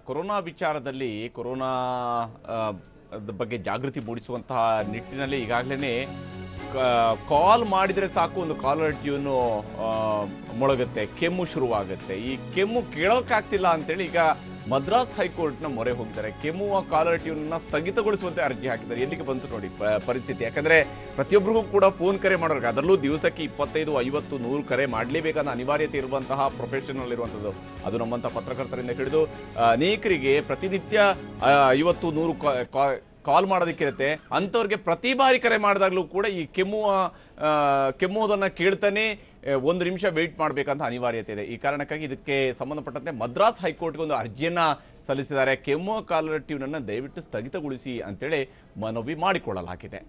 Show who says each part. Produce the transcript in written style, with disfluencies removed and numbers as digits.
Speaker 1: Corona ವಿಚಾರದಲ್ಲಿ corona ಬಗ್ಗೆ ಜಾಗೃತಿ ಮೂಡಿಸುವಂತಹ ನಿಟ್ಟಿನಲ್ಲಿ ಈಗಾಗಲೇ ಕಾಲ್ ಮಾಡಿದರೆ ಸಾಕು ಒಂದು ಕಾಲರ್ ಟ್ಯೂನು ಮೊಳಗುತ್ತೆ, ಕೆಮ್ಮು ಶುರುವಾಗುತ್ತೆ. ಈ ಕೆಮ್ಮು ಕೇಳೋಕ್ಕಾಗ್ತಿಲ್ಲ ಅಂತೇಳಿ ಈಗ ಮದ್ರಾಸ್ ಹೈಕೋರ್ಟ್ನ ಮೊರೆ ಹೋಗಿದ್ದಾರೆ. ಕೆಮ್ಮುವ ಕಾಲರ್ ಟ್ಯೂನ್ನ ಸ್ಥಗಿತಗೊಳಿಸುವಂತೆ ಅರ್ಜಿ ಹಾಕಿದ್ದಾರೆ. ಎಲ್ಲಿಗೆ ಬಂತು ನೋಡಿ ಪರಿಸ್ಥಿತಿ. ಯಾಕಂದರೆ ಪ್ರತಿಯೊಬ್ಬರಿಗೂ ಕೂಡ ಫೋನ್ ಕರೆ ಮಾಡೋರಿಗೆ, ಅದರಲ್ಲೂ ದಿವಸಕ್ಕೆ 25, 50, 100 ಕರೆ ಮಾಡಲೇಬೇಕಾದ ಅನಿವಾರ್ಯತೆ ಇರುವಂತಹ ಪ್ರೊಫೆಷನಲ್ ಇರುವಂಥದ್ದು. ಅದು ನಮ್ಮಂಥ ಪತ್ರಕರ್ತರಿಂದ ಹಿಡಿದು ಅನೇಕರಿಗೆ ಪ್ರತಿನಿತ್ಯ 50, 100 ಕಾಲ್ ಮಾಡೋದಕ್ಕಿರುತ್ತೆ. ಅಂಥವ್ರಿಗೆ ಪ್ರತಿ ಬಾರಿ ಕರೆ ಮಾಡಿದಾಗಲೂ ಕೂಡ ಈ ಕೆಮ್ಮುವುದನ್ನು ಕೇಳ್ತಾನೆ 1 ನಿಮಿಷ ವೆಯ್ಟ್ ಮಾಡಬೇಕಂತ ಅನಿವಾರ್ಯತೆ ಇದೆ. ಈ ಕಾರಣಕ್ಕಾಗಿ ಇದಕ್ಕೆ ಸಂಬಂಧಪಟ್ಟಂತೆ ಮದ್ರಾಸ್ ಹೈಕೋರ್ಟ್ಗೆ ಒಂದು ಅರ್ಜಿಯನ್ನು ಸಲ್ಲಿಸಿದ್ದಾರೆ. ಕೆಮ್ಮುವ ಕಾಲರ್ ಟ್ಯೂನನ್ನು ದಯವಿಟ್ಟು ಸ್ಥಗಿತಗೊಳಿಸಿ ಅಂತೇಳಿ ಮನವಿ ಮಾಡಿಕೊಳ್ಳಲಾಗಿದೆ.